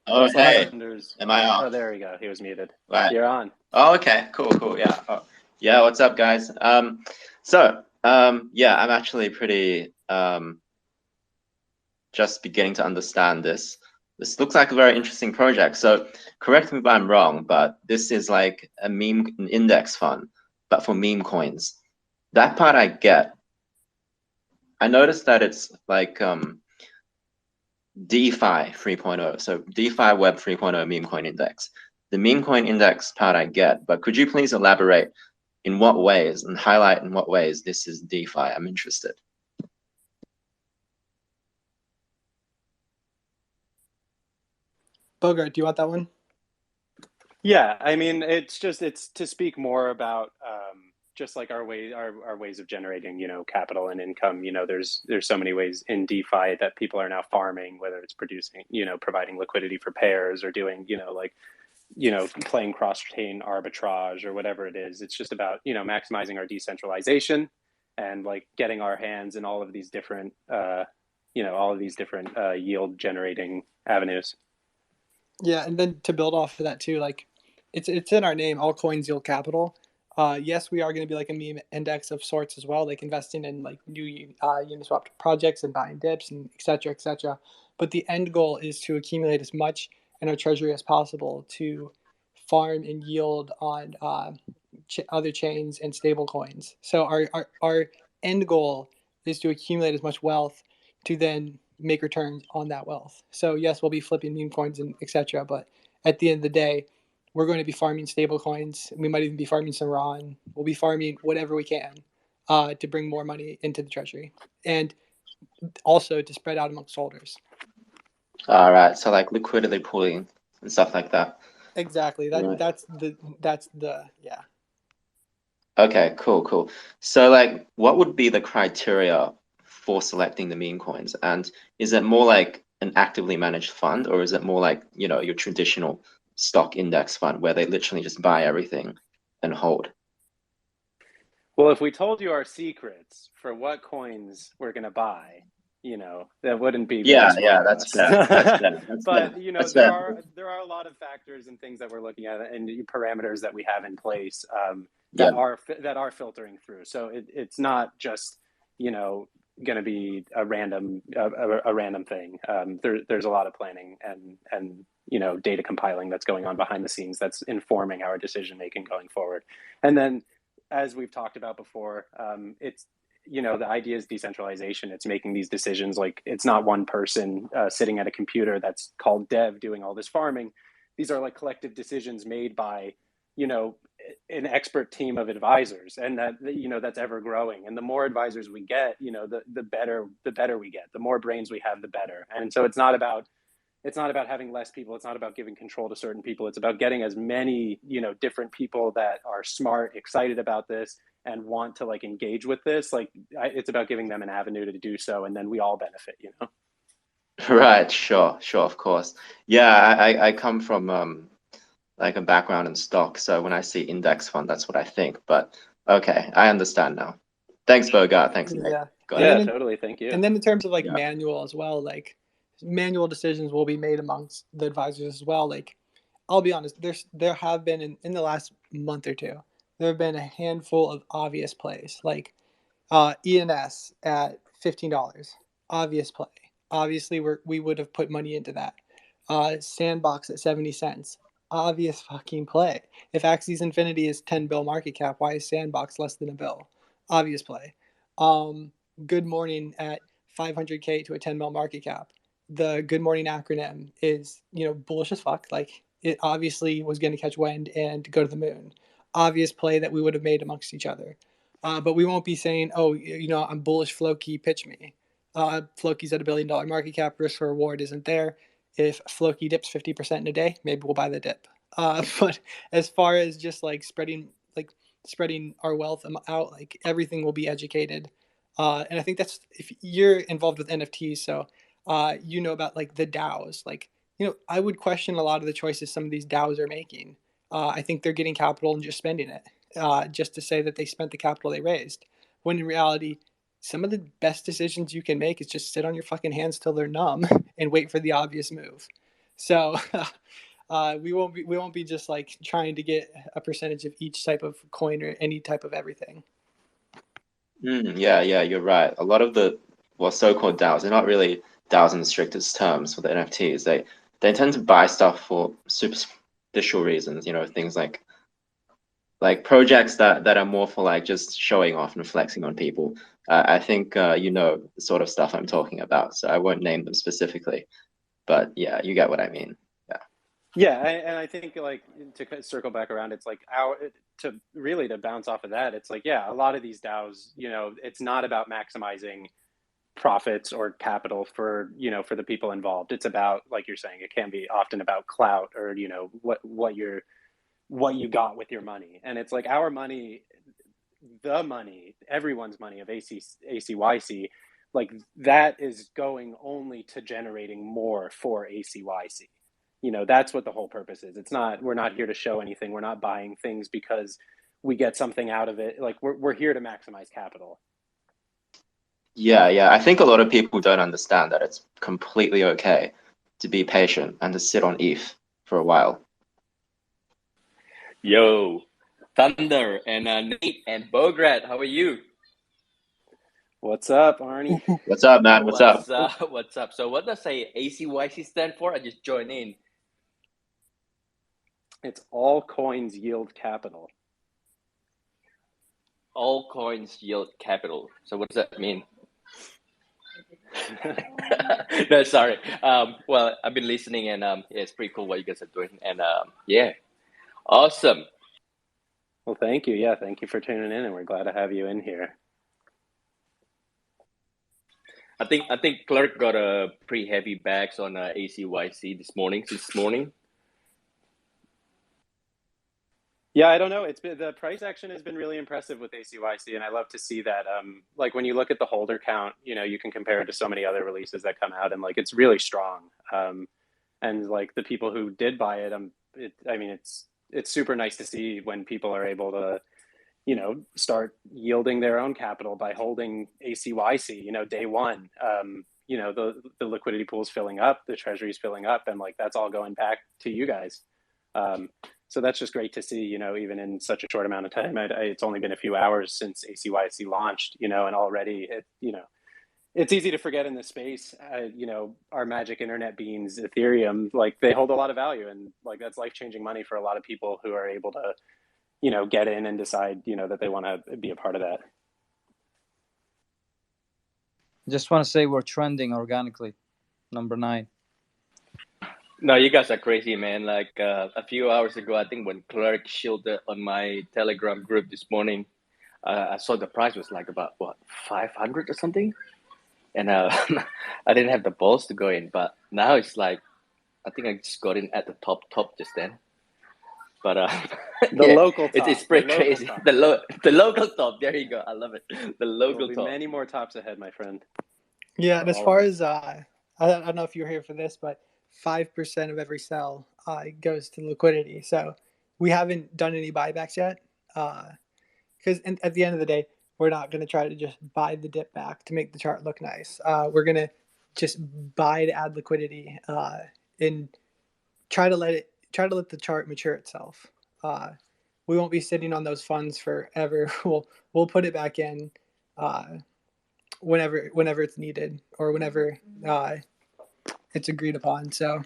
Oh, hey. Thunder's... Am I on? Oh, there we go. He was muted. Right. You're on. Oh, okay. Cool. Yeah. Oh, yeah. What's up, guys? Yeah, I'm actually pretty just beginning to understand this. This looks like a very interesting project. So correct me if I'm wrong, but this is like an index fund, but for meme coins. That part I get. I noticed that it's like DeFi 3.0, so DeFi Web 3.0 meme coin index. The meme coin index part I get, but could you please elaborate in what ways and highlight in what ways this is DeFi? I'm interested. Boggartt, do you want that one? Yeah, I mean, it's to speak more about just like our ways of generating, capital and income. There's so many ways in DeFi that people are now farming, whether it's producing, providing liquidity for pairs or doing, playing cross-chain arbitrage or whatever it is. It's just about, maximizing our decentralization and like getting our hands in all of these different, yield generating avenues. Yeah, and then to build off of that too, like it's in our name, all coins yield capital. Yes, we are going to be like a meme index of sorts as well, like investing in like new Uniswap projects and buying dips and et cetera, et cetera. But the end goal is to accumulate as much in our treasury as possible to farm and yield on other chains and stable coins. So our end goal is to accumulate as much wealth to then make returns on that wealth. So yes, we'll be flipping meme coins and etc. But at the end of the day, we're going to be farming stable coins. We might even be farming some RON. We'll be farming whatever we can to bring more money into the treasury and also to spread out amongst holders. All right, so like liquidity pooling and stuff like that. Exactly. Right. That's the yeah. Okay, cool. So like, what would be the criteria for selecting the meme coins? And is it more like an actively managed fund, or is it more like, your traditional stock index fund where they literally just buy everything and hold? Well, if we told you our secrets for what coins we're going to buy, that wouldn't be very smart of that's us. fair. That's fair. But That's there fair. are a lot of factors and things that we're looking at and parameters that we have in place Yeah. that are filtering through. So it's not just going to be a random thing. There's a lot of planning and data compiling that's going on behind the scenes that's informing our decision making going forward. And then, as we've talked about before, it's the idea is decentralization. It's making these decisions like it's not one person sitting at a computer that's called dev doing all this farming. These are like collective decisions made by an expert team of advisors, and that's ever growing. And the more advisors we get, the better we get. The more brains we have, the better. And so it's not about having less people. It's not about giving control to certain people. It's about getting as many different people that are smart, excited about this, and want to like engage with this. Like it's about giving them an avenue to do so, and then we all benefit. Right. Sure. Of course. Yeah. I come from like a background in stock, so when I see index fund, that's what I think. But okay, I understand now. Thanks, Boggartt. Thanks, Nate. Yeah. Yeah, totally. Thank you. And then in terms of like manual as well, like manual decisions will be made amongst the advisors as well. Like I'll be honest, there have been in the last month or two, there have been a handful of obvious plays, like ENS at $15, obvious play. Obviously, we would have put money into that. Sandbox at 70 cents. Obvious fucking play. If Axie's Infinity is 10 bill market cap, why is Sandbox less than a bill? Obvious play. Good Morning at 500K to a 10 mil market cap. The Good Morning acronym is, bullish as fuck. Like, it obviously was going to catch wind and go to the moon. Obvious play that we would have made amongst each other. But we won't be saying, oh, I'm bullish Floki, pitch me. Floki's at $1 billion market cap, risk for reward isn't there. If Floki dips 50% in a day, maybe we'll buy the dip. But as far as just spreading our wealth out, everything will be educated. And I think that's, if you're involved with NFTs, so about the DAOs. I would question a lot of the choices some of these DAOs are making. I think they're getting capital and just spending it, just to say that they spent the capital they raised. When in reality, some of the best decisions you can make is just sit on your fucking hands till they're numb and wait for the obvious move. So we won't be just trying to get a percentage of each type of coin or any type of everything. Yeah, you're right. A lot of the so-called DAOs, they're not really DAOs in the strictest terms for the NFTs. They tend to buy stuff for superficial reasons, things like projects that are more for just showing off and flexing on people. I think the sort of stuff I'm talking about, so I won't name them specifically, but yeah, you get what I mean. Yeah, and I think to circle back around, it's to bounce off of that. It's a lot of these DAOs, it's not about maximizing profits or capital for the people involved. It's about, like you're saying, it can be often about clout or what you got with your money. And it's our money, the money, everyone's money of ACYC, that is going only to generating more for ACYC. That's what the whole purpose is. We're not here to show anything. We're not buying things because we get something out of it. We're here to maximize capital. Yeah. I think a lot of people don't understand that it's completely okay to be patient and to sit on ETH for a while. Yo, Thunder and Nate and Boggartt, how are you? What's up, Arnie? What's up, man? What's up? What's up? So what does ACYC stand for? I just joined in. It's all coins yield capital. All coins yield capital. So what does that mean? No, sorry. Well, I've been listening, and it's pretty cool what you guys are doing, and yeah, awesome. Well, thank you. Yeah, thank you for tuning in, and we're glad to have you in here. I think Clerk got a pretty heavy bags on ACYC this morning. Yeah, I don't know. The price action has been really impressive with ACYC, and I love to see that. When you look at the holder count, you can compare it to so many other releases that come out, and it's really strong. And the people who did buy it, it's super nice to see when people are able to, start yielding their own capital by holding ACYC. Day one, the liquidity pool is filling up, the treasury is filling up, and that's all going back to you guys. So that's just great to see, even in such a short amount of time. It's only been a few hours since ACYC launched, and already it's easy to forget in this space, our magic internet beans, Ethereum, they hold a lot of value, and that's life-changing money for a lot of people who are able to, get in and decide, that they want to be a part of that. Just want to say we're trending organically, number 9. No, you guys are crazy, man. A few hours ago, I think when Clerk shielded on my Telegram group this morning, I saw the price was about 500 or something, and I didn't have the balls to go in. But now it's I think I just got in at the top just then. But local top. It's pretty crazy. Top. The local top. There you go. I love it. The local top. Many more tops ahead, my friend. Yeah, and as far as I don't know if you were here for this, but 5% of every sell goes to liquidity. So we haven't done any buybacks yet, because at the end of the day, we're not going to try to just buy the dip back to make the chart look nice. We're going to just buy to add liquidity and try to let the chart mature itself. We won't be sitting on those funds forever. We'll put it back in whenever it's needed or whenever it's agreed upon. So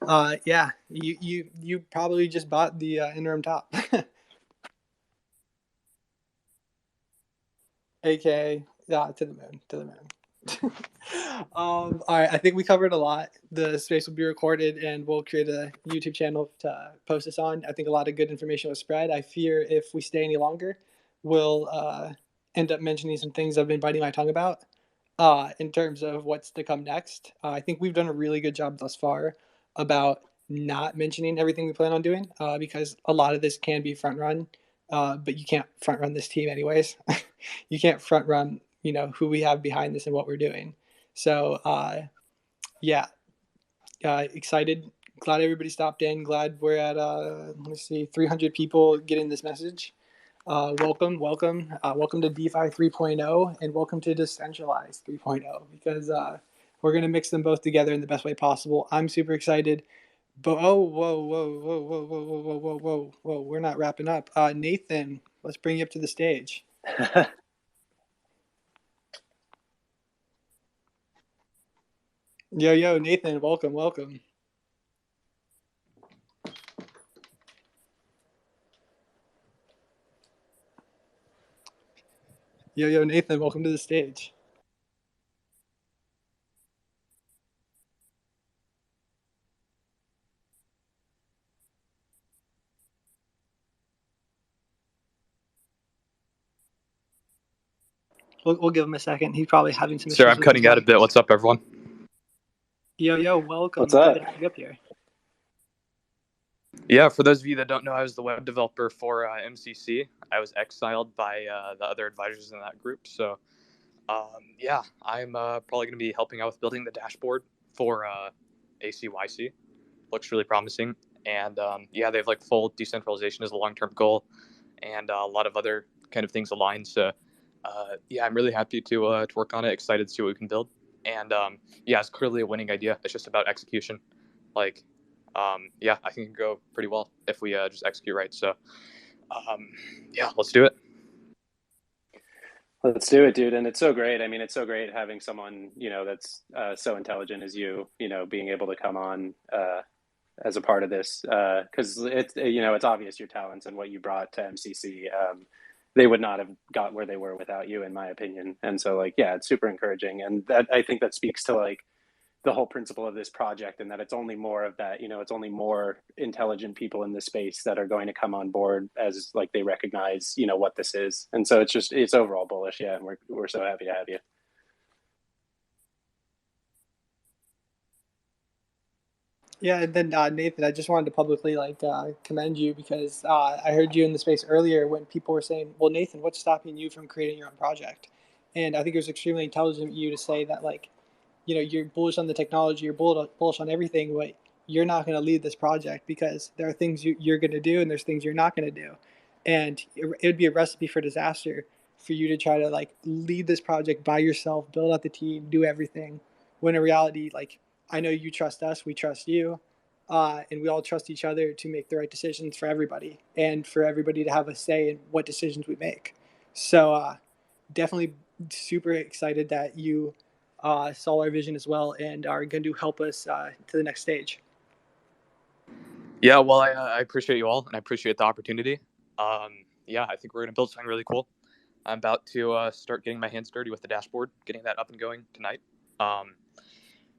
Yeah, you probably just bought the interim top. AK, yeah, to the moon, to the moon. All right, I think we covered a lot. The space will be recorded, and we'll create a YouTube channel to post this on. I think a lot of good information was spread. I fear if we stay any longer, we'll end up mentioning some things I've been biting my tongue about. In terms of what's to come next, I think we've done a really good job thus far about not mentioning everything we plan on doing, because a lot of this can be front run, but you can't front run this team anyways. You can't front run, who we have behind this and what we're doing. So yeah, excited. Glad everybody stopped in. Glad we're at let me see, 300 people getting this message. Welcome to DeFi 3.0 and welcome to Decentralized 3.0, because we're gonna mix them both together in the best way possible. I'm super excited. But whoa, we're not wrapping up. Nathan, let's bring you up to the stage. Yo, Nathan, welcome. Yo, Nathan, welcome to the stage. We'll give him a second. He's probably having some issues. Sorry, I'm cutting out a bit. What's up, everyone? Yo, welcome. What's up? Good to have you up here. Yeah, for those of you that don't know, I was the web developer for MCC. I was exiled by the other advisors in that group. So, yeah, I'm probably going to be helping out with building the dashboard for ACYC. Looks really promising. And yeah, they have like full decentralization as a long-term goal, and a lot of other kind of things aligned. So, yeah, I'm really happy to work on it. Excited to see what we can build. And yeah, it's clearly a winning idea. It's just about execution. Like, yeah, I think it can go pretty well if we just execute right. So, yeah, let's do it. Let's do it, dude. And it's so great. I mean, it's so great having someone, that's so intelligent as you, being able to come on as a part of this, because it's obvious your talents and what you brought to MCC. They would not have got where they were without you, in my opinion. And so, like, yeah, it's super encouraging. And that, I think that speaks to like the whole principle of this project, and that it's only more of that, it's only more intelligent people in this space that are going to come on board as like they recognize, what this is. And so it's overall bullish. Yeah. And we're so happy to have you. Yeah, and then Nathan, I just wanted to publicly commend you, because I heard you in the space earlier when people were saying, "Well, Nathan, what's stopping you from creating your own project?" And I think it was extremely intelligent of you to say that, like, you're bullish on the technology, you're bullish on everything, but you're not going to lead this project because there are things you're going to do and there's things you're not going to do, and it would be a recipe for disaster for you to try to like lead this project by yourself, build out the team, do everything, when in reality, like, I know you trust us, we trust you, and we all trust each other to make the right decisions for everybody and for everybody to have a say in what decisions we make. So definitely super excited that you saw our vision as well and are going to help us to the next stage. Yeah, well, I appreciate you all, and I appreciate the opportunity. Yeah, I think we're going to build something really cool. I'm about to start getting my hands dirty with the dashboard, getting that up and going tonight.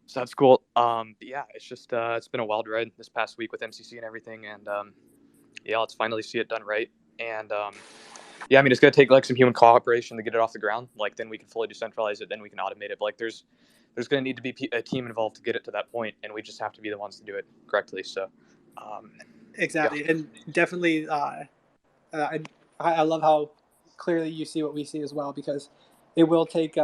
So that's cool. Yeah, it's just it's been a wild ride this past week with MCC and everything, and yeah, let's finally see it done right. And yeah, I mean, it's gonna take like some human cooperation to get it off the ground. Like, then we can fully decentralize it, then we can automate it. But like, there's gonna need to be a team involved to get it to that point, and we just have to be the ones to do it correctly. So exactly, yeah. and definitely, I love how clearly you see what we see as well, because it will take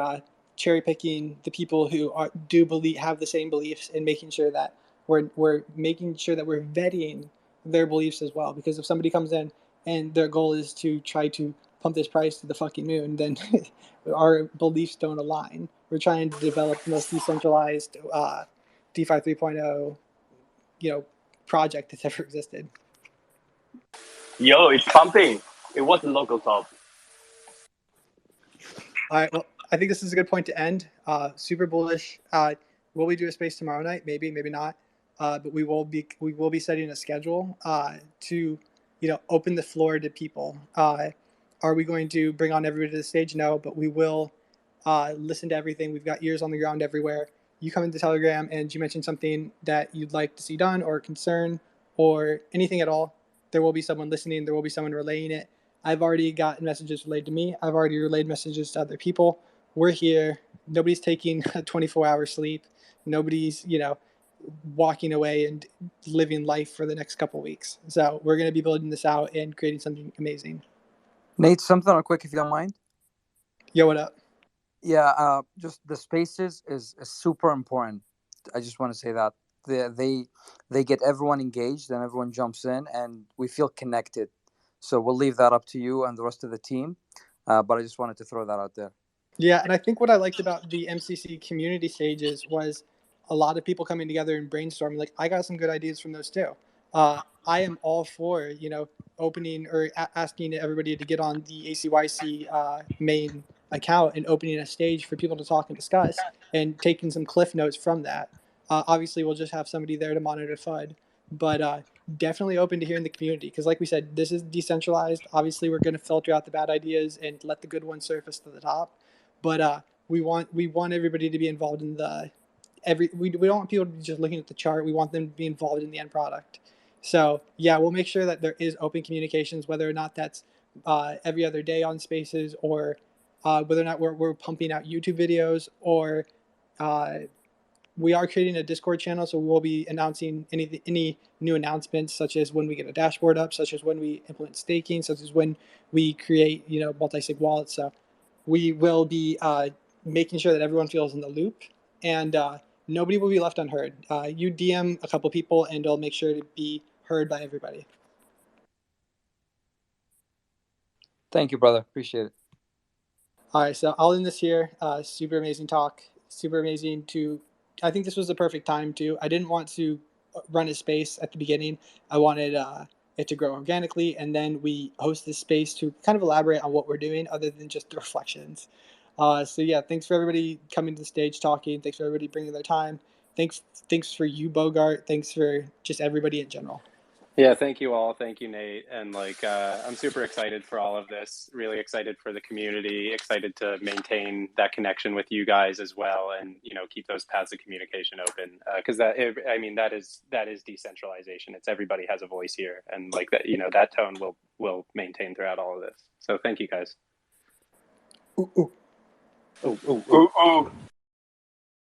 cherry picking the people who have the same beliefs, and making sure that we're making sure that we're vetting their beliefs as well. Because if somebody comes in and their goal is to try to pump this price to the fucking moon, then our beliefs don't align. We're trying to develop the most decentralized DeFi 3.0, project that's ever existed. Yo, it's pumping. It was a local top. All right. Well, I think this is a good point to end. Super bullish. Will we do a space tomorrow night? Maybe, maybe not. but we will be setting a schedule to open the floor to people. Are we going to bring on everybody to the stage? No, but we will listen to everything. We've got ears on the ground everywhere. You come into Telegram and you mention something that you'd like to see done or concern or anything at all. There will be someone listening. There will be someone relaying it. I've already gotten messages relayed to me. I've already relayed messages to other people. We're here. Nobody's taking a 24-hour sleep. Nobody's, walking away and living life for the next couple of weeks. So we're going to be building this out and creating something amazing. Nate, something real quick if you don't mind. Yo, what up? Yeah, just the spaces is super important. I just want to say that they get everyone engaged and everyone jumps in and we feel connected. So we'll leave that up to you and the rest of the team. But I just wanted to throw that out there. Yeah, and I think what I liked about the MCC community stages was a lot of people coming together and brainstorming. Like, I got some good ideas from those too. I am all for, opening or asking everybody to get on the ACYC main account and opening a stage for people to talk and discuss and taking some cliff notes from that. Obviously, we'll just have somebody there to monitor FUD, but definitely open to hearing the community because, like we said, this is decentralized. Obviously, we're going to filter out the bad ideas and let the good ones surface to the top. But we want everybody to be involved in we don't want people to be just looking at the chart. We want them to be involved in the end product. So yeah, we'll make sure that there is open communications, whether or not that's every other day on Spaces or whether or not we're pumping out YouTube videos or we are creating a Discord channel, so we'll be announcing any new announcements, such as when we get a dashboard up, such as when we implement staking, such as when we create multi-sig wallets. So we will be making sure that everyone feels in the loop and nobody will be left unheard. You DM a couple people and it'll make sure to be heard by everybody. Thank you, brother. Appreciate it. All right, so I'll end this here. Super amazing talk. Super amazing I think this was the perfect time too. I didn't want to run a space at the beginning. I wanted it to grow organically, and then we host this space to kind of elaborate on what we're doing other than just the reflections. So yeah, thanks for everybody coming to the stage talking. Thanks for everybody bringing their time. Thanks for you, Boggartt. Thanks for just everybody in general. Yeah, thank you all. Thank you, Nate. And I'm super excited for all of this, really excited for the community, excited to maintain that connection with you guys as well. And, keep those paths of communication open. Cause that is decentralization. It's everybody has a voice here. And that tone will maintain throughout all of this. So thank you guys. Ooh, ooh. Ooh, ooh, ooh. Oh.